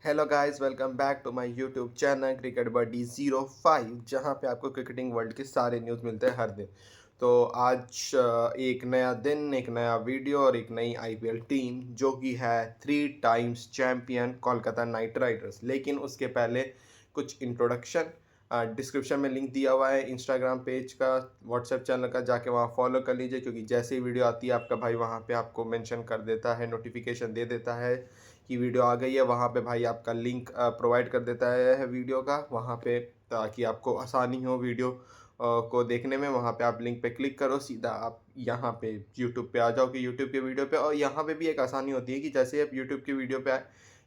Hello guys, welcome back to my YouTube channel cricket buddy 05, जहां पे आपको cricketing world के सारे न्यूज़ मिलते हैं हर दिन। तो आज एक नया दिन, एक नया वीडियो और एक नई आईपीएल टीम जो कि है 3 times champion Kolkata night Riders. लेकिन उसके पहले कुछ इंट्रोडक्शन। डिस्क्रिप्शन में लिंक दिया हुआ है इंस्टाग्राम पेज का, व्हाट्सएप चैनल का, जाके वहाँ फॉलो कर लीजिए, क्योंकि जैसे ही वीडियो आती है आपका भाई वहाँ पे आपको मेंशन कर देता है, नोटिफिकेशन दे देता है कि वीडियो आ गई है। वहाँ पे भाई आपका लिंक प्रोवाइड कर देता है वीडियो का वहाँ पे, ताकि आपको आसानी हो वीडियो को देखने में। वहाँ पे आप लिंक पे क्लिक करो, सीधा आप यहाँ पे यूट्यूब पे आ जाओ कि यूट्यूब के वीडियो पे। और यहाँ पे भी एक आसानी होती है कि जैसे आप यूट्यूब के वीडियो पे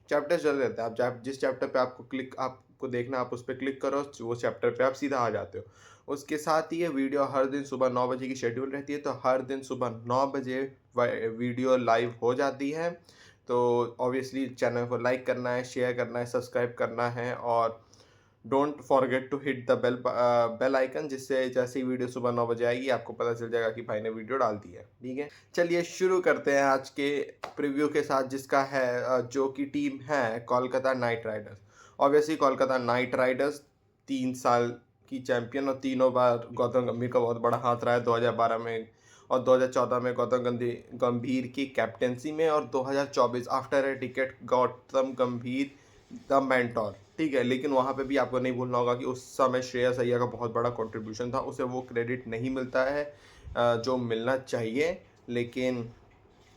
चैप्टर चल रहता है, आप जिस चैप्टर पे आपको देखना, आप उस पर क्लिक करो, वो चैप्टर पे आप सीधा आ जाते हो। उसके साथ ही ये वीडियो हर दिन सुबह 9 बजे की शेड्यूल रहती है, तो हर दिन सुबह 9 बजे वीडियो लाइव हो जाती है। तो ऑब्वियसली चैनल को लाइक करना है, शेयर करना है, सब्सक्राइब करना है, और don't forget to hit the bell icon, जिससे जैसे ही वीडियो सुबह 9 बजे आएगी आपको पता चल जाएगा कि भाई ने वीडियो डाल दी है। ठीक है, चलिए शुरू करते हैं आज के प्रीव्यू के साथ, जिसका है जो कि टीम है Kolkata night Riders. Obviously Kolkata night Riders 3 साल की चैंपियन, और तीनों बार गौतम गंभीर का बहुत बड़ा हाथ रहा है, 2012 में और 2014 में गौतम गंभीर की कैप्टेंसी में, और 2024 आफ्टर ए टिकट गौतम गंभीर द मेंटोर। ठीक है, लेकिन वहाँ पे भी आपको नहीं भूलना होगा कि उस समय श्रेयस अय्यर का बहुत बड़ा कंट्रीब्यूशन था, उसे वो क्रेडिट नहीं मिलता है जो मिलना चाहिए। लेकिन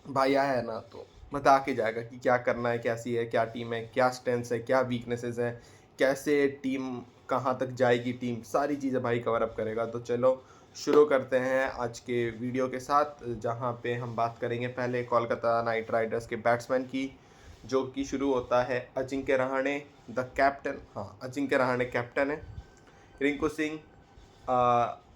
भाई आया है ना, तो बता के जाएगा कि क्या करना है, कैसी है, क्या टीम है, क्या स्ट्रेंथ्स है, क्या वीकनेसेस है, कैसे टीम कहाँ तक जाएगी, टीम सारी चीज़ें भाई कवर अप करेगा। तो चलो शुरू करते हैं आज के वीडियो के साथ, जहाँ पे हम बात करेंगे पहले कोलकाता नाइट राइडर्स के बैट्समैन की, जो कि शुरू होता है अजिंक्य रहाणे द कैप्टन। हाँ, अजिंक्य रहाणे कैप्टन है। Rinku Singh,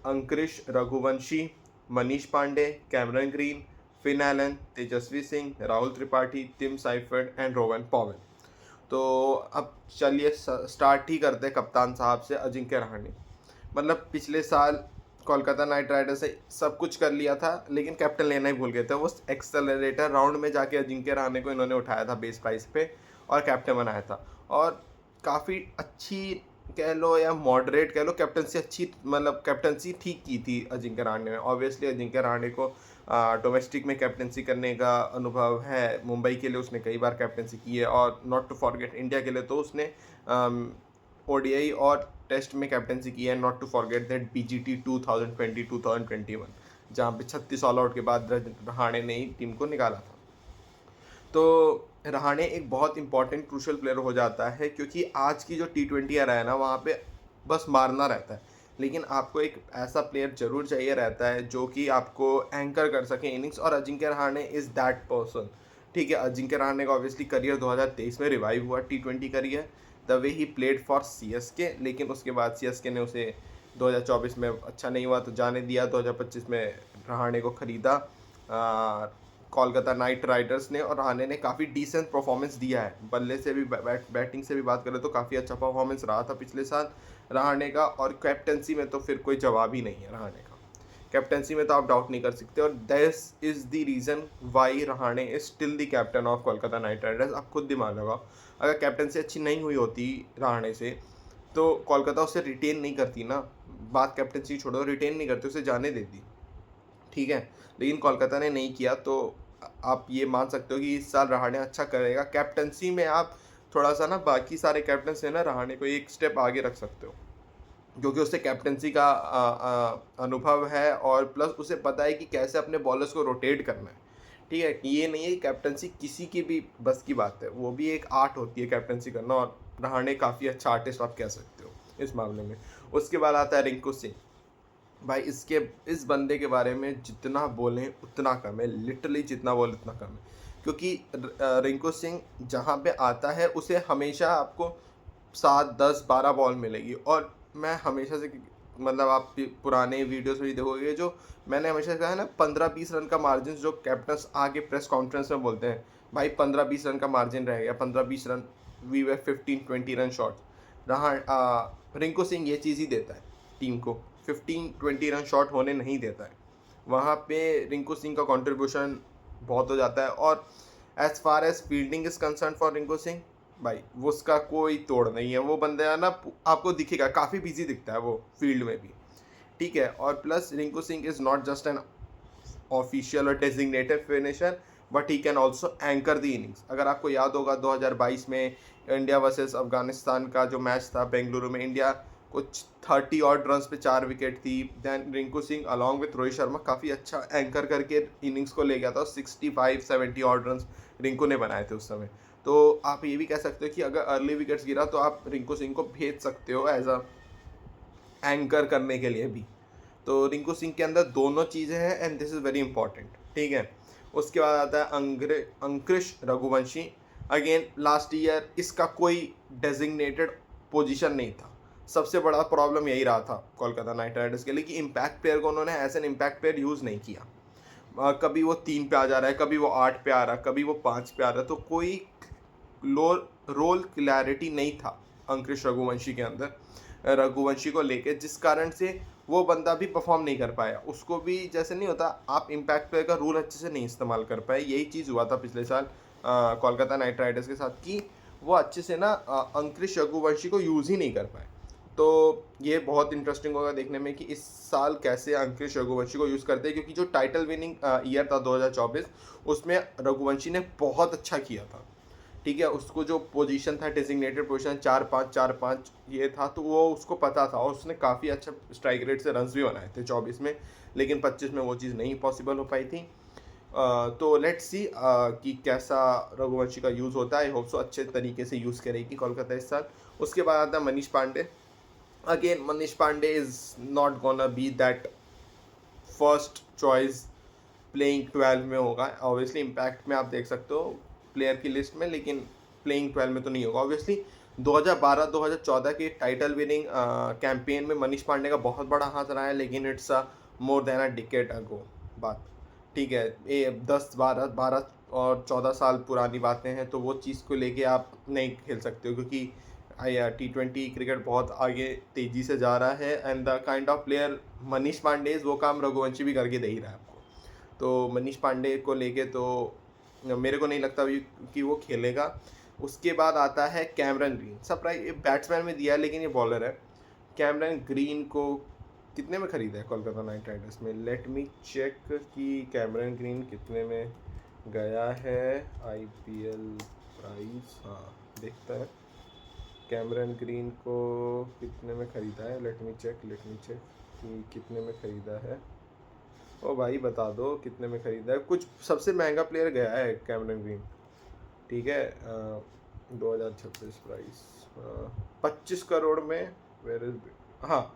Angkrish Raghuvanshi, Manish Pandey, Cameron Green, Finn Allen, Tejasvi Singh, Rahul Tripathi, Tim Seifert and Rovman Powell. तो अब चलिए स्टार्ट ही करते हैं कप्तान साहब से, अजिंक्य रहाणे। मतलब पिछले साल कोलकाता नाइट राइडर्स से सब कुछ कर लिया था, लेकिन कैप्टन लेना ही भूल गए थे। वो एक्सेलरेटर राउंड में जाके अजिंक्य रहाणे को इन्होंने उठाया था बेस प्राइस पे और कैप्टन बनाया था। और काफ़ी अच्छी कह लो या मॉडरेट कह लो, कैप्टनसी अच्छी, मतलब कैप्टनसी ठीक की थी अजिंक्य रहाणे ने। ऑब्वियसली अजिंक्य रहाणे को डोमेस्टिक में कैप्टनसी करने का अनुभव है, मुंबई के लिए उसने कई बार कैप्टनसी की है, और नॉट टू फॉरगेट इंडिया के लिए तो उसने ओडीआई और टेस्ट में कैप्टनसी की है। Not to forget that BGT 2020-2021, जहाँ पे 36 ऑल आउट के बाद रहाणे ने ही टीम को निकाला था। तो रहाणे एक बहुत इंपॉर्टेंट क्रूशल प्लेयर हो जाता है, क्योंकि आज की जो T20 आ रहा है ना, वहाँ पे बस मारना रहता है, लेकिन आपको एक ऐसा प्लेयर जरूर चाहिए रहता है जो कि आपको एंकर कर सके इनिंग्स, और Ajinkya Rahane is that person. ठीक है, अजिंक्य रहाणे का ऑब्वियसली करियर 2023 में रिवाइव हुआ, T20 career, the way he played for CSK। लेकिन उसके बाद CSK ने उसे 2024 में अच्छा नहीं हुआ तो जाने दिया। 2025 में रहाणे को खरीदा कोलकाता नाइट राइडर्स ने, और रहाणे ने काफ़ी डिसेंट परफॉर्मेंस दिया है। बल्ले से भी बैटिंग से भी बात करें तो काफ़ी अच्छा परफॉर्मेंस रहा था पिछले साल रहाणे का। और कैप्टनसी में तो फिर कोई जवाब ही नहीं है रहाणे का। कैप्टनसी में तो आप डाउट नहीं कर सकते, और this is the reason why Rahane is still the captain of Kolkata night Riders. आप खुद दिमाग लगाओ, अगर कैप्टनसी अच्छी नहीं हुई होती रहाणे से तो कोलकाता उसे रिटेन नहीं करती ना। बात कैप्टनसी छोड़ो, रिटेन नहीं करती, उसे जाने देती। ठीक है, लेकिन कोलकाता ने नहीं किया। तो आप ये मान सकते हो कि इस साल रहाणे अच्छा करेगा कैप्टनसी में। आप थोड़ा सा ना बाकी सारे कैप्टन से ना रहाणे को एक स्टेप आगे रख सकते हो, क्योंकि उसे कैप्टनसी का अनुभव है, और प्लस उसे पता है कि कैसे अपने बॉलर्स को रोटेट करना है। ठीक है, ये नहीं है कि कैप्टनसी किसी की भी बस की बात है, वो भी एक आर्ट होती है कैप्टनसी करना, और रहाणे काफ़ी अच्छा आर्टिस्ट आप कह सकते हो इस मामले में। उसके बाद आता है रिंकू सिंह। भाई इस बंदे के बारे में जितना बोलें उतना कम है, लिटरली जितना बोले उतना कम है। क्योंकि रिंकू सिंह जहाँ पे आता है उसे हमेशा आपको 7, 10, 12 बॉल मिलेगी। और मैं हमेशा से, मतलब आप पुराने वीडियोस में भी देखोगे, जो मैंने हमेशा कहा है ना, 15-20 रन का मार्जिन जो कैप्टन्स आगे प्रेस कॉन्फ्रेंस में बोलते हैं, भाई 15-20 रन का मार्जिन रहेगा, 15-20 रन, वी वे 15-20 रन शॉट। रहा रिंकू सिंह ये चीज़ ही देता है टीम को, 15-20 रन शॉट होने नहीं देता है। वहाँ पे रिंकू सिंह का कंट्रीब्यूशन बहुत हो जाता है। और as far as fielding is concern for Rinku Singh, भाई वो उसका कोई तोड़ नहीं है। वो बंदा है ना, आपको दिखेगा काफ़ी बिजी दिखता है वो फील्ड में भी, ठीक है। और plus Rinku Singh is not just an official और designated finisher, but he can also anchor the innings. अगर आपको याद होगा 2022 में इंडिया वर्सेस अफगानिस्तान का जो मैच था बेंगलुरु में, इंडिया कुछ 30 ऑड रन्स पे 4 विकेट थी। Then Rinku Singh along with Rohit Sharma काफ़ी अच्छा एंकर करके इनिंग्स को ले गया था। 65-70 ऑड रन्स रिंकू ने बनाए थे उस समय। तो आप ये भी कह सकते हो कि अगर अर्ली विकेट्स गिरा तो आप रिंकू सिंह को भेज सकते हो एज अ एंकर करने के लिए भी। तो रिंकू सिंह के अंदर दोनों चीज़ें हैं and this is very important, ठीक है। उसके बाद आता है अंकुश रघुवंशी। अगेन लास्ट ईयर इसका कोई डेजिग्नेटेड पोजीशन नहीं था। सबसे बड़ा प्रॉब्लम यही रहा था कोलकाता नाइट राइडर्स के लिए कि इम्पैक्ट प्लेयर को उन्होंने as an impact player use नहीं किया। कभी वो 3 पे आ जा रहा है, कभी वो 8 पे आ रहा है, कभी वो 5 पे आ रहा है। तो कोई रोल क्लैरिटी नहीं था अंकुश रघुवंशी के अंदर रघुवंशी को लेके, जिस कारण से वो बंदा भी परफॉर्म नहीं कर पाया। उसको भी जैसे नहीं होता, आप इम्पैक्ट प्लेयर का रूल अच्छे से नहीं इस्तेमाल कर पाए। यही चीज़ हुआ था पिछले साल कोलकाता नाइट राइडर्स के साथ कि वो अच्छे से ना अंकुश रघुवंशी को यूज़ ही नहीं कर पाए। तो ये बहुत इंटरेस्टिंग होगा देखने में कि इस साल कैसे अंकुश रघुवंशी को यूज़ करते हैं, क्योंकि जो टाइटल विनिंग ईयर था 2024 उसमें रघुवंशी ने बहुत अच्छा किया था, ठीक है। उसको जो पोजीशन था डेजिग्नेटेड पोजीशन 4-5 ये था, तो वो उसको पता था और उसने काफ़ी अच्छा स्ट्राइक रेट से रन्स भी बनाए थे 24 में। लेकिन 25 में वो चीज़ नहीं पॉसिबल हो पाई थी। तो लेट्स सी कि कैसा रघुवंशी का यूज़ होता है। आई होप सो अच्छे तरीके से यूज़ करेगी कोलकाता इस साल। उसके बाद आता है Manish Pandey. Again Manish Pandey is not gonna be that first choice playing 12 में होगा। ऑब्वियसली इम्पैक्ट में आप देख सकते हो प्लेयर की लिस्ट में, लेकिन प्लेइंग 12 में तो नहीं होगा। ऑब्वियसली 2012-2014 के टाइटल विनिंग कैंपेन में मनीष पांडे का बहुत बड़ा हाथ रहा है, लेकिन it's a more than a decade ago बात, ठीक है। ये 10-12 और 14 साल पुरानी बातें हैं, तो वो चीज़ को लेके आप नहीं खेल सकते हो, क्योंकि T20 क्रिकेट बहुत आगे तेज़ी से जा रहा है and the kind of player Manish Pandey वो काम रघुवंशी भी करके दे ही रहा है आपको। तो मनीष पांडे को लेके तो मेरे को नहीं लगता भी कि वो खेलेगा। उसके बाद आता है कैमरन ग्रीन। सरप्राइज बैट्समैन में दिया है लेकिन ये बॉलर है। कैमरन ग्रीन को कितने में ख़रीदा है कोलकाता नाइट राइडर्स में? लेट मी चेक कि कैमरन ग्रीन कितने में गया है। IPL प्राइस, हाँ देखता है कैमरन ग्रीन को कितने में ख़रीदा है। लेट मी चेक कि कितने में ख़रीदा है। ओ भाई बता दो कितने में ख़रीदा है। कुछ सबसे महंगा प्लेयर गया है कैमरन ग्रीन, ठीक है। 2026 प्राइस 25 करोड़ में, वेयर इज, हाँ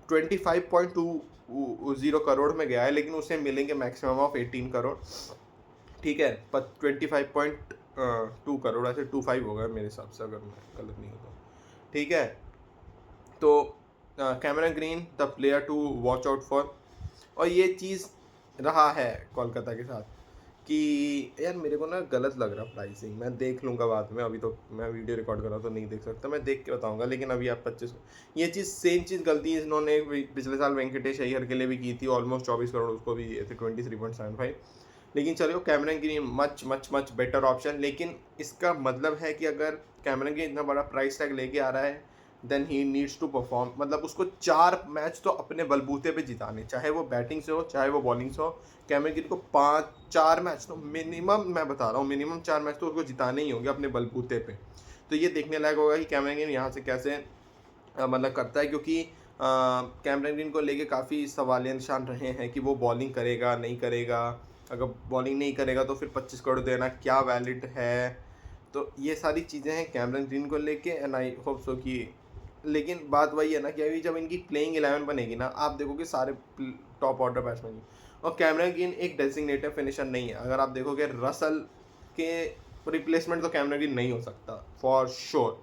25.20 करोड़ में गया है, लेकिन उसे मिलेंगे मैक्सिमम ऑफ 18 करोड़, ठीक है। 25.2 करोड़, ऐसे 25 होगा मेरे हिसाब से अगर मैं गलत नहीं होता, ठीक है। तो Cameron Green the player to watch out for. और ये चीज़ रहा है कोलकाता के साथ कि यार मेरे को ना गलत लग रहा प्राइसिंग। मैं देख लूँगा बाद में, अभी तो मैं वीडियो रिकॉर्ड कर रहा हूँ तो नहीं देख सकता, मैं देख के बताऊँगा। लेकिन अभी आप 25, ये चीज़ सेम चीज़ गलती इन्होंने पिछले साल वेंकटेश अय्यर के लिए भी की थी। ऑलमोस्ट 24 करोड़ उसको भी दिए थे, 23.75। लेकिन चलो Cameron green much much much better option. लेकिन इसका मतलब है कि अगर कैमरन ग्रीन इतना बड़ा प्राइस टैग लेके आ रहा है then he needs to perform. मतलब उसको 4 मैच तो अपने बलबूते पे जिताने, चाहे वो बैटिंग से हो चाहे वो बॉलिंग से हो। कैमरन ग्रीन को 4 मैच तो मिनिमम, मैं बता रहा हूँ मिनिमम 4 मैच तो उसको जिताने ही होंगे अपने बलबूते पे। तो ये देखने लायक होगा कि कैमरन ग्रीन यहाँ से कैसे मतलब करता है, क्योंकि कैमरन ग्रीन को लेके काफ़ी सवालिया निशान रहे हैं कि वो बॉलिंग करेगा नहीं करेगा। अगर बॉलिंग नहीं करेगा तो फिर 25 करोड़ देना क्या वैलिड है। तो ये सारी चीज़ें हैं कैमरन ग्रीन को लेके एंड आई होप सो कि, लेकिन बात वही है ना कि अभी जब इनकी प्लेइंग 11 बनेगी ना, आप देखोगे सारे टॉप ऑर्डर बैट्समैन। और कैमरन ग्रीन एक डेजिग्नेटेड फिनिशर नहीं है। अगर आप देखोगे रसल के रिप्लेसमेंट तो कैमरन ग्रीन नहीं हो सकता फॉर श्योर,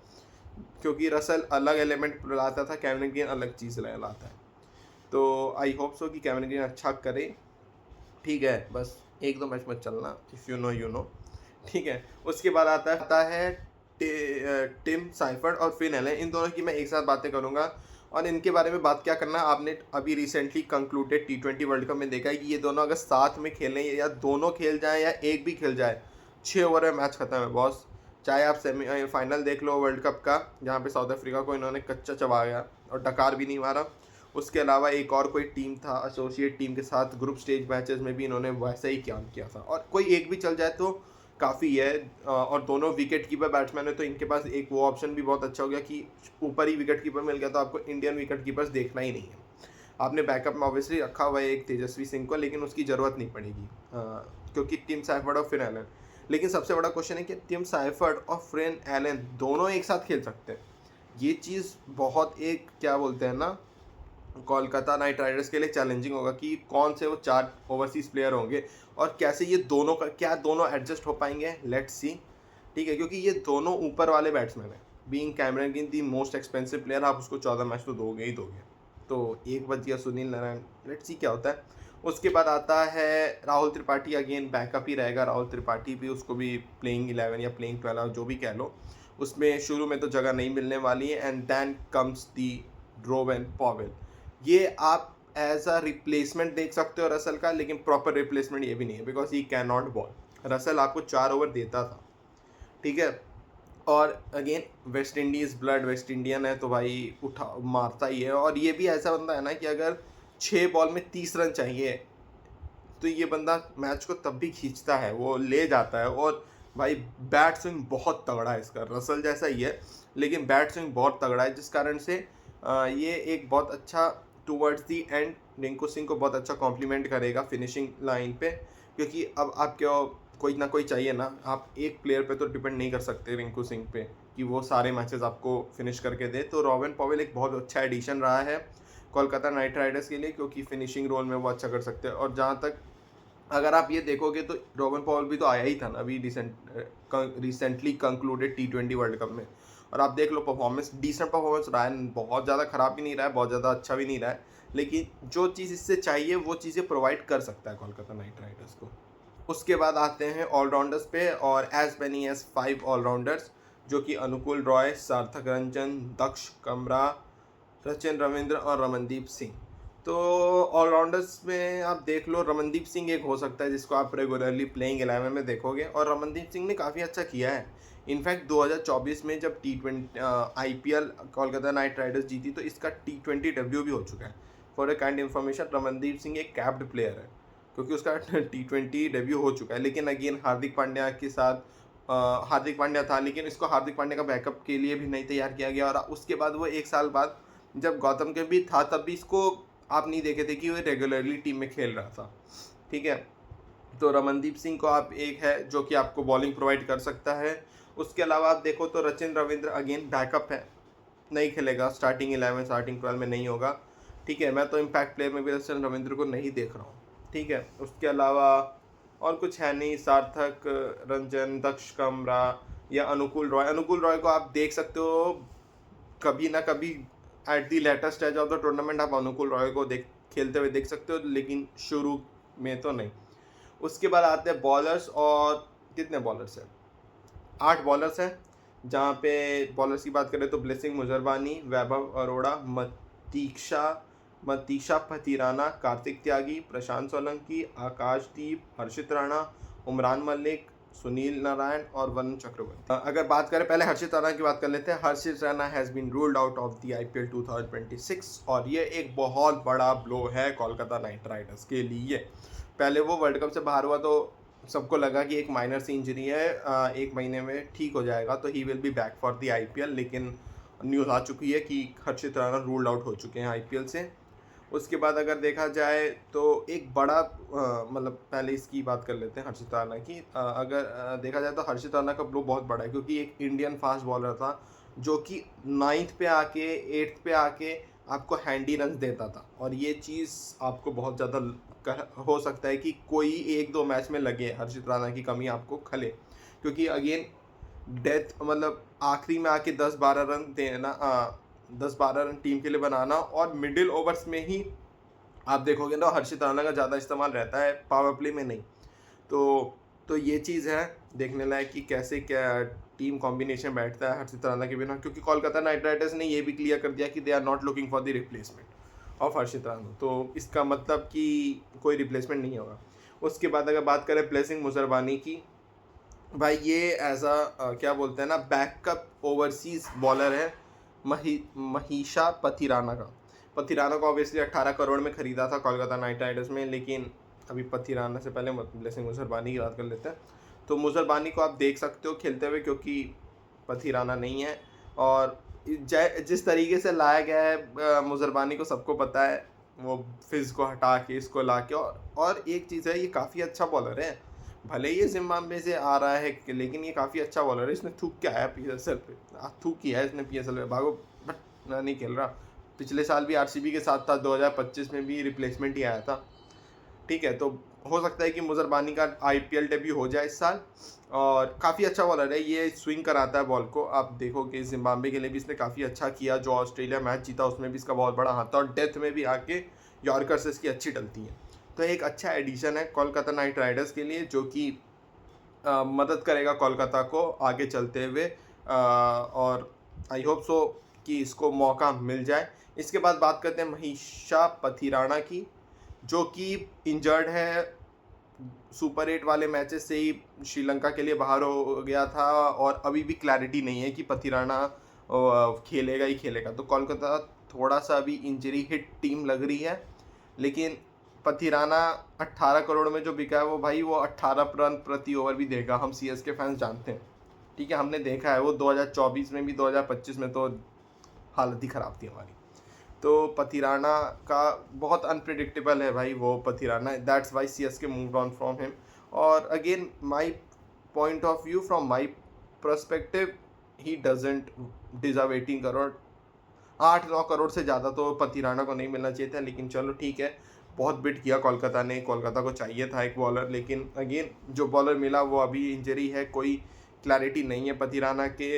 क्योंकि रसल अलग एलिमेंट लाता था, कैमरन ग्रीन अलग चीज़ लाता है। तो आई होप सो कि कैमरन ग्रीन अच्छा करे, ठीक है। बस 1-2 मैच मत चलना, if you know you know, ठीक है। उसके बाद आता है टिम साइफर्ड और फिन एलन। इन दोनों की मैं एक साथ बातें करूंगा। और इनके बारे में बात क्या करना, आपने अभी recently concluded T20 world cup में देखा है कि ये दोनों अगर साथ में खेलें या दोनों खेल जाएं या एक भी खेल जाए, 6 ओवर में मैच खत्म है बॉस। चाहे आप सेमी फाइनल देख लो वर्ल्ड कप का, जहाँ पे साउथ अफ्रीका को इन्होंने कच्चा चबाया और डकार भी नहीं मारा। उसके अलावा एक और कोई टीम था एसोसिएट टीम के साथ, ग्रुप स्टेज मैचेस में भी इन्होंने वैसे ही काम किया था, और कोई एक भी चल जाए तो काफ़ी है। और दोनों विकेट कीपर बैट्समैन है, तो इनके पास एक वो ऑप्शन भी बहुत अच्छा हो गया कि ऊपर ही विकेट कीपर मिल गया तो आपको इंडियन विकेट कीपर्स देखना ही नहीं है। आपने बैकअप में ऑब्वियसली रखा हुआ है एक तेजस्वी सिंह को, लेकिन उसकी ज़रूरत नहीं पड़ेगी क्योंकि टिम साइफर्ड और फिन एलन। लेकिन सबसे बड़ा क्वेश्चन है कि टिम साइफर्ड और फिन एलन दोनों एक साथ खेल सकते हैं। ये चीज़ बहुत एक क्या बोलते हैं ना, कोलकाता नाइट राइडर्स के लिए चैलेंजिंग होगा कि कौन से वो 4 ओवरसीज प्लेयर होंगे और कैसे ये दोनों का क्या दोनों एडजस्ट हो पाएंगे, लेट्स सी। ठीक है, क्योंकि ये दोनों ऊपर वाले बैट्समैन हैं। Being Cameron green the most expensive player, आप उसको 14 मैच तो दोगे ही दोगे। तो एक बच गया सुनील नारायण, लेट्स सी क्या होता है। उसके बाद आता है राहुल त्रिपाठी, अगेन बैकअप ही रहेगा राहुल त्रिपाठी भी, उसको भी प्लेइंग 11 या प्लेइंग 12 जो भी कह लो, उसमें शुरू में तो जगह नहीं मिलने वाली है। And then comes the Rovman Powell, ये आप एज अ रिप्लेसमेंट देख सकते हो रसल का, लेकिन प्रॉपर रिप्लेसमेंट ये भी नहीं है because he can not ball. Russell आपको 4 ओवर देता था, ठीक है। और again West Indies blood, West Indian है तो भाई उठा मारता ही है। और ये भी ऐसा बंदा है ना कि अगर 6 बॉल में 30 रन चाहिए तो ये बंदा मैच को तब भी खींचता है, वो ले जाता है। और भाई बैट स्विंग बहुत तगड़ा है इसका, रसल जैसा ही है लेकिन बैट स्विंग बहुत तगड़ा है, जिस कारण से ये एक बहुत अच्छा towards the and Rinku Singh को बहुत अच्छा कॉम्प्लीमेंट करेगा फिनिशिंग लाइन पे। क्योंकि अब आप क्या, कोई ना कोई चाहिए ना, आप एक प्लेयर पे तो डिपेंड नहीं कर सकते रिंकू सिंह पे कि वो सारे मैचेस आपको फिनिश करके दे। तो रोवेन पॉवेल एक बहुत अच्छा एडिशन रहा है कोलकाता नाइट राइडर्स के लिए, क्योंकि फिनिशिंग रोल में वो अच्छा कर सकते हैं। और जहाँ तक अगर आप ये देखोगे तो रोवेन पॉवेल भी तो आया ही था ना अभी recently concluded T20 world cup में, और आप देख लो परफॉर्मेंस, डिसेंट परफॉर्मेंस रहा है, बहुत ज़्यादा ख़राब भी नहीं रहा है, बहुत ज़्यादा अच्छा भी नहीं रहा है। लेकिन जो चीज़ इससे चाहिए वो चीज़ें प्रोवाइड कर सकता है कोलकाता नाइट राइडर्स को। उसके बाद आते हैं ऑलराउंडर्स पे, और एज मैनी एज 5 ऑलराउंडर्स, जो कि अनुकूल रॉय, सार्थक रंजन, दक्ष कमरा, सचिन रविंद्र और रमनदीप सिंह। तो ऑलराउंडर्स में आप देख लो, रमनदीप सिंह एक हो सकता है जिसको आप रेगुलरली प्लेइंग 11 में देखोगे, और रमनदीप सिंह ने काफ़ी अच्छा किया है। इनफैक्ट 2024 में जब T20 IPL Kolkata night Riders जीती तो इसका T20 डेब्यू भी हो चुका है। For a kind information, Ramandeep Singh एक कैप्ड प्लेयर है क्योंकि उसका T20 डेब्यू हो चुका है। लेकिन अगेन हार्दिक पांड्या के साथ हार्दिक पांड्या था, लेकिन इसको हार्दिक पांड्या का बैकअप के लिए भी नहीं तैयार किया गया। और उसके बाद वो 1 साल बाद जब गौतम के भी था तब भी इसको आप नहीं देखे थे कि वो रेगुलरली टीम में खेल रहा था, ठीक है। तो रमनदीप सिंह को आप एक है जो कि आपको बॉलिंग प्रोवाइड कर सकता है। उसके अलावा आप देखो तो सचिन रविंद्र अगेन बैकअप है, नहीं खेलेगा, स्टार्टिंग 11 स्टार्टिंग 12 में नहीं होगा, ठीक है। मैं तो इम्पैक्ट प्लेयर में भी सचिन रविंद्र को नहीं देख रहा हूँ, ठीक है। उसके अलावा और कुछ है नहीं, सार्थक रंजन, दक्ष कमरा या अनुकूल रॉय को आप देख सकते हो कभी ना कभी at the later stage of the tournament, आप अनुकूल रॉय को खेलते हुए देख सकते हो, लेकिन शुरू में तो नहीं। उसके बाद आते हैं बॉलर्स, और कितने बॉलर्स हैं, 8 बॉलर्स हैं। जहाँ पे बॉलर्स की बात करें तो ब्लेसिंग मुजरबानी, वैभव अरोड़ा, मतीशा पतिराना, कार्तिक त्यागी, प्रशांत सोलंकी, आकाशदीप, हर्षित राणा, उमरान मलिक, सुनील नारायण और वरुण चक्रवर्ती। अगर बात करें, पहले हर्षित राणा की बात कर लेते हैं। Harshit Rana has been ruled out of the IPL 2026, और ये एक बहुत बड़ा ब्लो है कोलकाता नाइट राइडर्स के लिए। पहले वो वर्ल्ड कप से बाहर हुआ तो सबको लगा कि एक माइनर सी इंजरी है, 1 महीने में ठीक हो जाएगा, तो he will be back for the IPL। लेकिन न्यूज़ आ चुकी है कि हर्षित राणा रूल्ड आउट हो चुके हैं IPL से। उसके बाद अगर देखा जाए तो एक बड़ा मतलब पहले इसकी बात कर लेते हैं हर्षित राणा की। अगर देखा जाए तो हर्षित राणा का ब्लो बहुत बड़ा है, क्योंकि एक इंडियन फास्ट बॉलर था जो कि 9th पे आके 8th पे आके आपको हैंडी रन देता था। और ये चीज़ आपको बहुत ज़्यादा हो सकता है कि कोई 1-2 मैच में लगे हर्षित राणा की कमी आपको खले, क्योंकि अगेन डेथ मतलब आखिरी में आके 10-12 रन देना, 10-12 रन टीम के लिए बनाना, और मिडिल ओवर्स में ही आप देखोगे तो हर्षित राणा का ज़्यादा इस्तेमाल रहता है, पावर प्ले में नहीं। तो ये चीज़ है देखने लायक कि कैसे क्या टीम कॉम्बिनेशन बैठता है हर्षित राणा के बिना, क्योंकि कोलकाता नाइट राइडर्स ने ये भी क्लियर कर दिया कि they are not looking for the replacement of Harshit Rana. तो इसका मतलब कि कोई रिप्लेसमेंट नहीं होगा। उसके बाद अगर बात करें ब्लेसिंग मुजरबानी की, भाई ये एज अ क्या बोलते हैं ना, बैकअप ओवरसीज बॉलर है महीशा पथिराना का। पथिराना को ऑब्वियसली 18 करोड़ में ख़रीदा था कोलकाता नाइट राइडर्स में, लेकिन अभी पथिराना से पहले ब्लेसिंग मुसरबानी की बात कर लेते हैं। तो मुसरबानी को आप देख सकते हो खेलते हुए, क्योंकि पथिराना नहीं है। और जिस तरीके से लाया गया है मुसरबानी को सबको पता है, वो फिज को हटा के इसको ला के। और एक चीज़ है, ये काफ़ी अच्छा बॉलर है। भले ये जिम्बाब्वे से आ रहा है लेकिन ये काफ़ी अच्छा बॉलर है। इसने थूक के आया पीएसएल पे, थूक किया है इसने पीएसएल पे, भागो बट नहीं खेल रहा। पिछले साल भी आरसीबी के साथ था, 2025 में भी रिप्लेसमेंट ही आया था। ठीक है, तो हो सकता है कि मुजरबानी का आईपीएल डेब्यू हो जाए इस साल। और काफ़ी अच्छा बॉलर है, ये स्विंग कराता है बॉल को। आप देखो कि जिम्बाब्वे के लिए भी इसने काफ़ी अच्छा किया, जो ऑस्ट्रेलिया मैच जीता उसमें भी इसका बहुत बड़ा हाथ था, और डेथ में भी आके यॉर्कर से इसकी अच्छी डलती है। तो एक अच्छा एडिशन है कोलकाता नाइट राइडर्स के लिए, जो कि मदद करेगा कोलकाता को आगे चलते हुए। और आई होप सो कि इसको मौका मिल जाए। इसके बाद बात करते हैं महीशा पथिराना की, जो कि इंजर्ड है। सुपर 8 वाले मैचेस से ही श्रीलंका के लिए बाहर हो गया था, और अभी भी क्लैरिटी नहीं है कि पथिराना खेलेगा ही खेलेगा। तो कोलकाता थोड़ा सा अभी इंजरी हिट टीम लग रही है, लेकिन पथिराना 18 करोड़ में जो बिका है, वो भाई वो 18 रन प्रति ओवर भी देगा, हम सीएसके फैंस जानते हैं। ठीक है, हमने देखा है वो 2024 में भी, 2025 में तो हालत ही ख़राब थी हमारी। तो पथिराना का बहुत अनप्रिडिक्टेबल है भाई वो Pathirana, that's why CSK moved on from him. और again my point of view, from my perspective, he doesn't deserve 18 crore. 8-9 crore से ज़्यादा तो पथिराना को नहीं मिलना चाहिए था, लेकिन चलो ठीक है, बहुत बिट किया कोलकाता ने। कोलकाता को चाहिए था एक बॉलर, लेकिन अगेन जो बॉलर मिला वो अभी इंजरी है, कोई क्लैरिटी नहीं है पथिराना के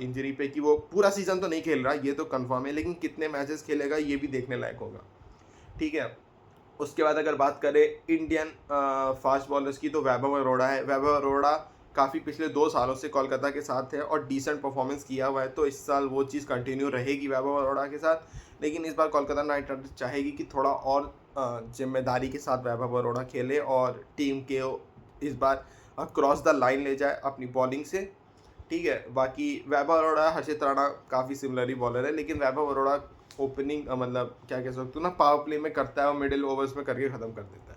इंजरी पे कि वो पूरा सीज़न तो नहीं खेल रहा, ये तो कंफर्म है, लेकिन कितने मैचेस खेलेगा ये भी देखने लायक होगा। ठीक है, उसके बाद अगर बात करें इंडियन फास्ट बॉलर्स की, तो वैभव अरोड़ा है। वैभव अरोड़ा काफ़ी पिछले 2 सालों से कोलकाता के साथ है और डिसेंट परफॉर्मेंस किया हुआ है, तो इस साल वो चीज़ कंटिन्यू रहेगी वैभव अरोड़ा के साथ। लेकिन इस बार कोलकाता नाइट राइडर्स चाहेगी कि थोड़ा और जिम्मेदारी के साथ वैभव अरोड़ा खेले, और टीम के इस बार क्रॉस द लाइन ले जाए अपनी बॉलिंग से। ठीक है, बाकी वैभव अरोड़ा हर्षित राणा काफ़ी सिमिलर ही बॉलर है, लेकिन वैभव अरोड़ा ओपनिंग मतलब क्या कह सकते हो ना, पावर प्ले में करता है और मिडिल ओवर्स में करके ख़त्म कर देता है।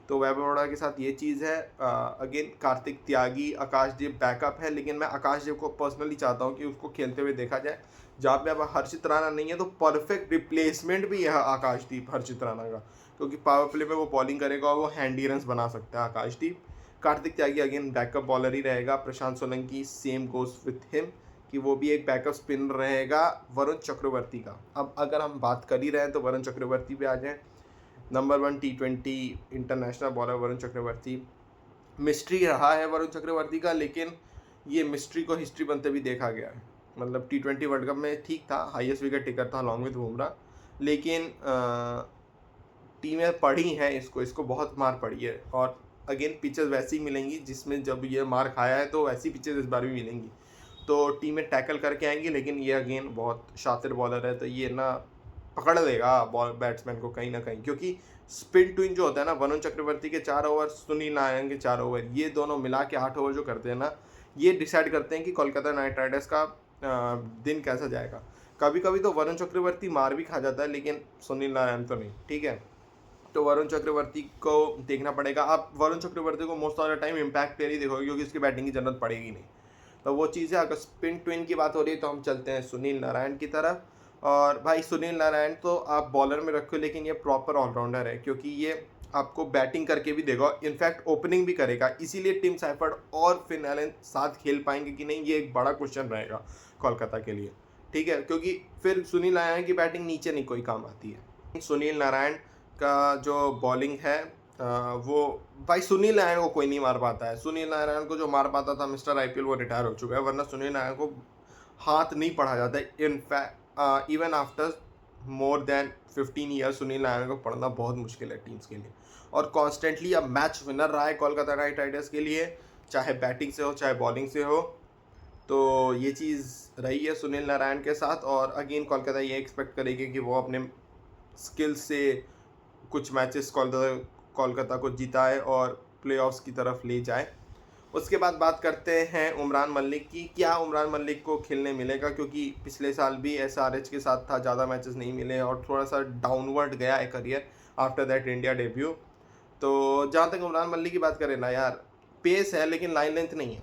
तो वैभव अरोड़ा के साथ ये चीज़ है। अगेन कार्तिक त्यागी, आकाशदीप बैकअप है, लेकिन मैं आकाशदीप को पर्सनली चाहता हूँ कि उसको खेलते हुए देखा जाए। जहाँ पे अब हर्षित राणा नहीं है, तो परफेक्ट रिप्लेसमेंट भी है आकाशदीप हर्षित राणा का, क्योंकि पावर प्ले में वो बॉलिंग करेगा और वो हैंडी रन्स बना सकता है Akashdeep. Kartik Tyagi again backup bowler ही रहेगा। Prashant Solanki same goes with him, कि वो भी एक बैकअप स्पिन रहेगा। वरुण चक्रवर्ती का, अब अगर हम बात कर ही रहे हैं तो वरुण चक्रवर्ती पे आ जाएँ। Number 1 T20 international bowler Varun Chakravarthy. Mystery रहा है वरुण चक्रवर्ती का, लेकिन ये मिस्ट्री को हिस्ट्री बनते भी देखा गया है। मतलब T20 वर्ल्ड कप में ठीक था, हाईएस्ट विकेट टेकर था अलॉन्ग विद बुमराह, लेकिन टीमें पड़ी हैं इसको बहुत मार पड़ी है। और अगेन पिचेस वैसी मिलेंगी जिसमें जब ये मार खाया है, तो वैसी पिचेस इस बार भी मिलेंगी। तो टीमें टैकल करके आएंगी, लेकिन ये अगेन बहुत शातिर बॉलर है, तो ये ना पकड़ लेगा बॉल बैट्समैन को कहीं ना कहीं, क्योंकि स्पिन ट्विन जो होता है ना, वरुण चक्रवर्ती के 4 ओवर, सुनील नारायण के 4 ओवर, ये दोनों मिला के 8 ओवर जो करते हैं ना, ये डिसाइड करते हैं कि कोलकाता नाइट राइडर्स का दिन कैसा जाएगा। कभी कभी तो वरुण चक्रवर्ती मार भी खा जाता है, लेकिन सुनील नारायण तो नहीं। ठीक है, तो वरुण चक्रवर्ती को देखना पड़ेगा। आप वरुण चक्रवर्ती को most of the time impact player ही देखोगे, क्योंकि उसकी बैटिंग की जरूरत पड़ेगी नहीं। तो वो चीज़ है। अगर स्पिन ट्विन की बात हो रही है, तो हम चलते हैं सुनील नारायण की तरफ। और भाई सुनील नारायण तो आप बॉलर में रखो, लेकिन ये प्रॉपर ऑलराउंडर है, क्योंकि ये आपको बैटिंग करके भी देगा, इनफैक्ट ओपनिंग भी करेगा। इसीलिए टिम सैफर्ड और फिन एलन साथ खेल पाएंगे कि नहीं, ये एक बड़ा क्वेश्चन रहेगा कोलकाता के लिए। ठीक है, क्योंकि फिर सुनील नारायण की बैटिंग नीचे नहीं कोई काम आती है। सुनील नारायण का जो बॉलिंग है वो भाई सुनील नारायण को कोई नहीं मार पाता है। सुनील नारायण को जो मार पाता था मिस्टर आईपीएल, वो रिटायर हो चुका है, वरना सुनील नारायण को हाथ नहीं पढ़ा जाता है। In fact even after more than 15 years Sunil Narayan को पढ़ना बहुत मुश्किल है टीम्स के लिए। और कॉन्स्टेंटली अब मैच विनर रहा है कोलकाता नाइट राइडर्स के लिए, चाहे बैटिंग से हो चाहे बॉलिंग से हो। तो ये चीज़ रही है सुनील नारायण के साथ। और अगेन कोलकाता ये एक्सपेक्ट करेगी कि वो अपने स्किल्स से कुछ मैचेस कोलकाता को जिताए और प्लेऑफ्स की तरफ ले जाए। उसके बाद बात करते हैं उमरान मलिक की। क्या उमरान मलिक को खेलने मिलेगा, क्योंकि पिछले साल भी एसआरएच के साथ था, ज़्यादा मैचेस नहीं मिले और थोड़ा सा डाउनवर्ड गया है career after that India debut. तो जहाँ तक उमरान मलिक की बात करें ना यार, पेस है लेकिन लाइन लेंथ नहीं है।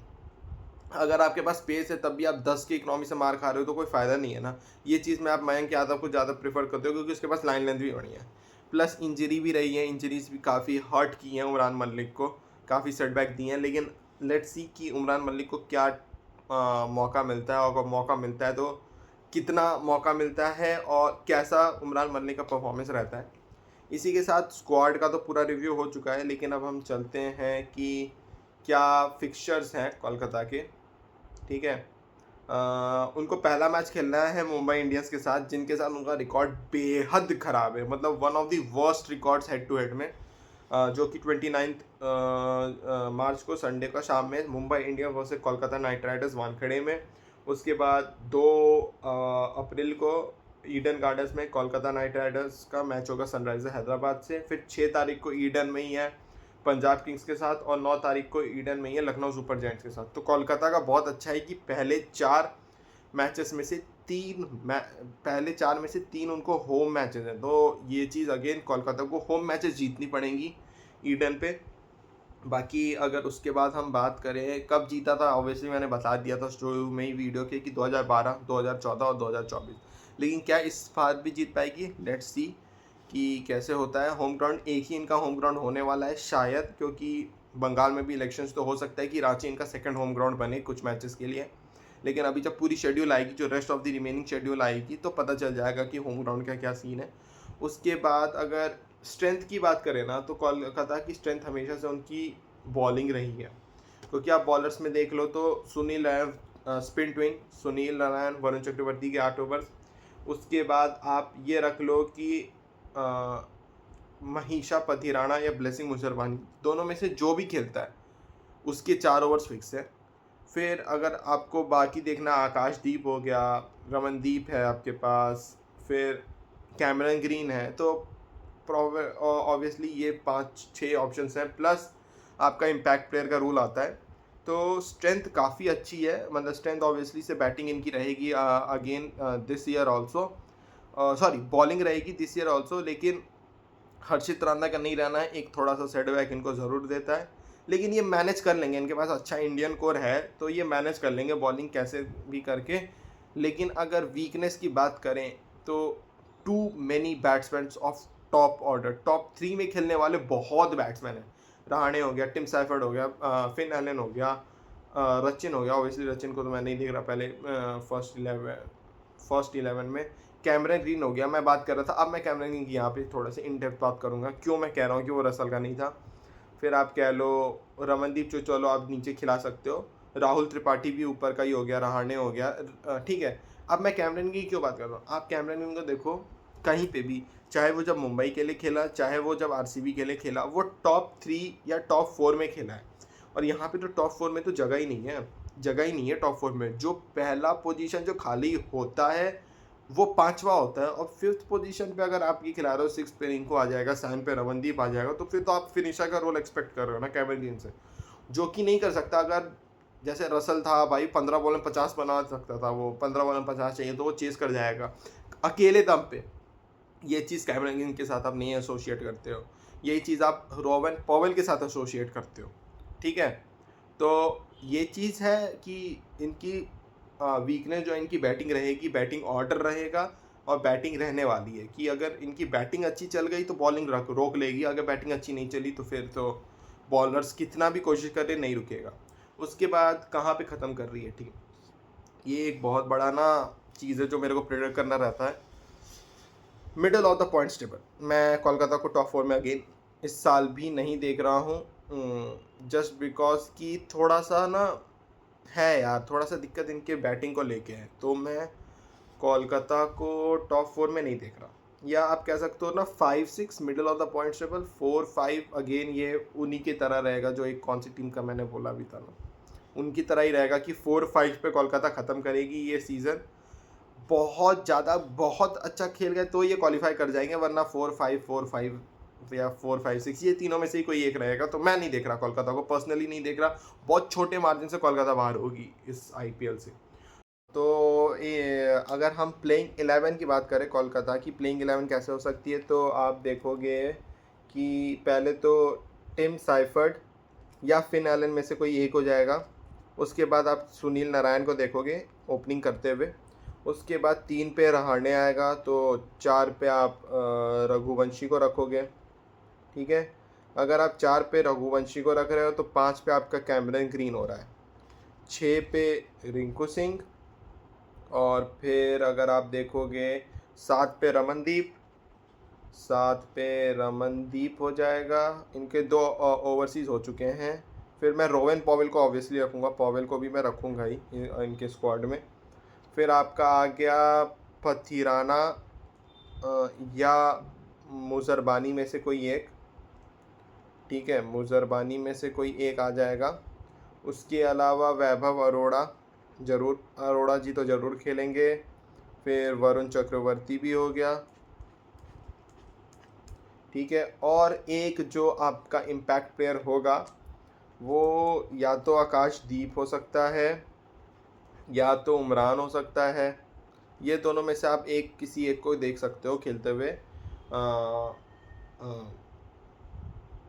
अगर आपके पास स्पेस है तब भी आप 10 की इकनॉमी से मार खा रहे हो तो कोई फ़ायदा नहीं है ना। ये चीज़ में आप मयंक यादव को ज़्यादा प्रेफर करते हो, क्योंकि उसके पास लाइन लेंथ भी बढ़िया है, प्लस इंजरी भी रही है, इंजरीज भी काफ़ी हर्ट की हैं उमरान मलिक को, काफ़ी सेटबैक दिए हैं। लेकिन लेट्स सी कि उमरान मलिक को क्या मौका मिलता है, और अगर मौका मिलता है तो कितना मौका मिलता है और कैसा उमरान मलिक का परफॉर्मेंस रहता है। इसी के साथ स्क्वाड का तो पूरा रिव्यू हो चुका है, लेकिन अब हम चलते हैं कि क्या फिक्सचर्स हैं कोलकाता के। ठीक है, उनको पहला मैच खेलना है मुंबई इंडियंस के साथ, जिनके साथ उनका रिकॉर्ड बेहद ख़राब है, मतलब one of the worst records head to head में, जो कि 29 मार्च को संडे का शाम में Mumbai Indians versus Kolkata night Riders Wankhede में। उसके बाद 2 अप्रैल को ईडन गार्डन्स में कोलकाता नाइट राइडर्स का मैच होगा सनराइजर हैदराबाद से। फिर 6 तारीख को ईडन में ही है पंजाब किंग्स के साथ, और 9 तारीख को ईडन में ही है लखनऊ सुपर जायंट्स के साथ। तो कोलकाता का बहुत अच्छा है कि पहले 4 मैचेस में से पहले 4 में से 3 उनको होम मैचेस हैं, तो ये चीज़ अगेन कोलकाता को होम मैचेस जीतनी पड़ेंगी ईडन पे। बाकी अगर उसके बाद हम बात करें कब जीता था, ऑब्वियसली मैंने बता दिया था शुरू में ही वीडियो के कि 2012, 2014 और 2024। लेकिन क्या इस बार भी जीत पाएगी, लेट्स सी कि कैसे होता है। होम ग्राउंड एक ही इनका होम ग्राउंड होने वाला है शायद, क्योंकि बंगाल में भी इलेक्शंस तो हो सकता है कि रांची इनका सेकंड होम ग्राउंड बने कुछ मैचेस के लिए। लेकिन अभी जब पूरी शेड्यूल आएगी, जो rest of the remaining schedule आएगी, तो पता चल जाएगा कि होम ग्राउंड का क्या सीन है। उसके बाद अगर स्ट्रेंथ की बात करें ना, तो कोलकाता की स्ट्रेंथ हमेशा से उनकी बॉलिंग रही है, क्योंकि आप बॉलर्स में देख लो तो सुनील नारायण स्पिन ट्विन, सुनील नारायण वरुण चक्रवर्ती के 8 ओवर्स। उसके बाद आप ये रख लो कि महीशा पथिराणा या ब्लेसिंग मुजरवानी, दोनों में से जो भी खेलता है उसके 4 ओवर्स फिक्स है। फिर अगर आपको बाकी देखना, आकाशदीप हो गया, रमनदीप है आपके पास, फिर कैमरन ग्रीन है, तो ऑब्वियसली ये 5-6 ऑप्शंस हैं, प्लस आपका इम्पैक्ट प्लेयर का रूल आता है। तो स्ट्रेंथ काफ़ी अच्छी है, मतलब स्ट्रेंथ ऑब्वियसली से बैटिंग इनकी रहेगी again this year also, sorry bowling रहेगी दिस ईयर ऑल्सो। लेकिन हर्षित राणा का नहीं रहना है, एक थोड़ा सा सेटबैक इनको ज़रूर देता है, लेकिन ये मैनेज कर लेंगे, इनके पास अच्छा इंडियन कोर है, तो ये मैनेज कर लेंगे बॉलिंग कैसे भी करके। लेकिन अगर वीकनेस की बात करें तो too many batsman of top order, top 3 में खेलने वाले बहुत बैट्समैन हैं। रहाणे हो गया, टिम सैफर्ड हो गया, फिन एलन हो गया, रचिन हो गया, ऑब्वियसली रचिन को तो मैं नहीं देख रहा पहले फर्स्ट 11 में। कैमरन ग्रीन हो गया, मैं बात कर रहा था, अब मैं कैमरन ग्रीन की यहाँ पे थोड़ा सा इन डेप्थ बात करूँगा, क्यों मैं कह रहा हूँ कि वो रसल का नहीं था। फिर आप कह लो रमनदीप जो, चलो आप नीचे खिला सकते हो, राहुल त्रिपाठी भी ऊपर का ही हो गया, रहाणे हो गया, ठीक है। अब मैं कैमरन की क्यों बात कर रहा हूँ, आप कैमरन ग्रीन को देखो कहीं पे भी, चाहे वो जब मुंबई के लिए खेला, चाहे वो जब आरसीबी के लिए खेला, वो टॉप 3 या टॉप 4 में खेला है। और यहाँ पे तो टॉप 4 में तो जगह ही नहीं है, जगह ही नहीं है टॉप 4 में। जो पहला पोजीशन जो खाली होता है वो 5वां होता है, और 5th पोजीशन पे अगर आप ये खिला रहे हो, 6 पे रिंकू आ जाएगा, 7 पे रमनदीप आ जाएगा, तो फिर तो आप फिनिशर का रोल एक्सपेक्ट कर रहे हो ना कैमरन ग्रीन से, जो कि नहीं कर सकता। अगर जैसे रसल था भाई, 15 बॉल में 50 बना सकता था, वो 15 बॉल में 50 चाहिए तो वो चेस कर जाएगा अकेले दम पे। ये चीज़ कैमरन ग्रीन के साथ आप नहीं एसोशिएट करते हो, यही चीज़ आप रोवन पॉवेल के साथ एसोशिएट करते हो, ठीक है। तो ये चीज़ है कि इनकी वीकनेस जो इनकी बैटिंग रहेगी, बैटिंग ऑर्डर रहेगा, और बैटिंग रहने वाली है कि अगर इनकी बैटिंग अच्छी चल गई तो बॉलिंग रोक लेगी, अगर बैटिंग अच्छी नहीं चली तो फिर तो बॉलर्स कितना भी कोशिश करें नहीं रुकेगा। उसके बाद कहाँ पे ख़त्म कर रही है टीम, ये एक बहुत बड़ा ना चीज़ है जो मेरे को प्रेडिक्ट करना रहता है। Middle of the points table, मैं कोलकाता को टॉप 4 में अगेन इस साल भी नहीं देख रहा हूँ, जस्ट बिकॉज कि थोड़ा सा ना है यार, थोड़ा सा दिक्कत इनके बैटिंग को लेके है, तो मैं कोलकाता को टॉप 4 में नहीं देख रहा। या आप कह सकते हो ना 5-6 middle of the points table, 4-5 again ये उन्हीं की तरह रहेगा, जो एक कौन सी टीम का मैंने बोला भी था ना, उनकी तरह ही रहेगा कि 4-5 पे कोलकाता ख़त्म करेगी ये सीज़न। बहुत ज़्यादा बहुत अच्छा खेल गए तो ये क्वालिफाई कर जाएंगे, वरना 4-5 4-5 या 4-5-6, ये तीनों में से ही कोई एक रहेगा। तो मैं नहीं देख रहा कोलकाता को, पर्सनली नहीं देख रहा। बहुत छोटे मार्जिन से कोलकाता बाहर होगी इस आईपीएल से। तो ये अगर हम प्लेइंग 11 की बात करें, कोलकाता की प्लेइंग 11 कैसे हो सकती है, तो आप देखोगे कि पहले तो टिम साइफर्ड या फिन एलन में से कोई एक हो जाएगा। उसके बाद आप सुनील नारायण को देखोगे ओपनिंग करते हुए। उसके बाद 3 पे रहाणे आएगा, तो 4 पे आप रघुवंशी को रखोगे, ठीक है। अगर आप 4 पे रघुवंशी को रख रहे हो तो 5 पे आपका कैमरन ग्रीन हो रहा है, 6 पे रिंकू सिंह, और फिर अगर आप देखोगे 7 पे रमनदीप, 7 पे रमनदीप हो जाएगा। इनके 2 ओवरसीज़ हो चुके हैं। फिर मैं रोवेन पॉवेल को ऑब्वियसली रखूँगा, पॉवेल को भी मैं रखूँगा ही इनके स्क्वाड में। फिर आपका आ गया पथिराना या मुजरबानी में से कोई एक, ठीक है, मुजरबानी में से कोई एक आ जाएगा। उसके अलावा वैभव अरोड़ा, ज़रूर अरोड़ा जी तो ज़रूर खेलेंगे। फिर वरुण चक्रवर्ती भी हो गया, ठीक है। और एक जो आपका इम्पैक्ट प्लेयर होगा वो या तो आकाशदीप हो सकता है या तो उमरान हो सकता है। ये दोनों में से आप किसी एक को देख सकते हो खेलते हुए।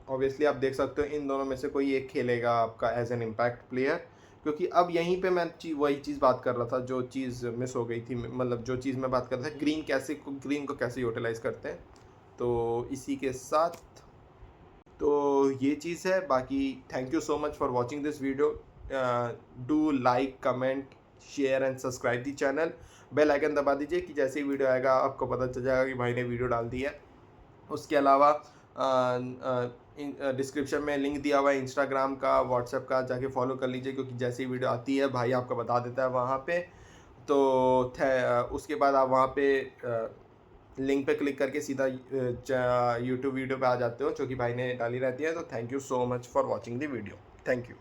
ऑब्वियसली आप देख सकते हो इन दोनों में से कोई एक खेलेगा आपका एज एन इम्पैक्ट प्लेयर, क्योंकि अब यहीं पे मैं वही चीज़ बात कर रहा था जो चीज़ मिस हो गई थी, मतलब जो चीज़ मैं बात कर रहा था, ग्रीन को कैसे यूटिलाइज़ करते हैं। तो इसी के साथ तो ये चीज़ है। बाकी thank you so much for watching this video. Do like, comment, share and subscribe the channel. Bell icon दबा दीजिए कि जैसे ही वीडियो आएगा आपको पता चल जाएगा कि भाई ने वीडियो डाल दी है। उसके अलावा डिस्क्रिप्शन में लिंक दिया हुआ है इंस्टाग्राम का, व्हाट्सएप का, जाके फॉलो कर लीजिए, क्योंकि जैसे ही वीडियो आती है भाई आपको बता देता है वहाँ पे। तो उसके बाद आप वहाँ पे लिंक पे क्लिक करके सीधा यूट्यूब वीडियो पे आ जाते हो, जो कि भाई ने डाली रहती है। तो thank you so much for watching the video. Thank you.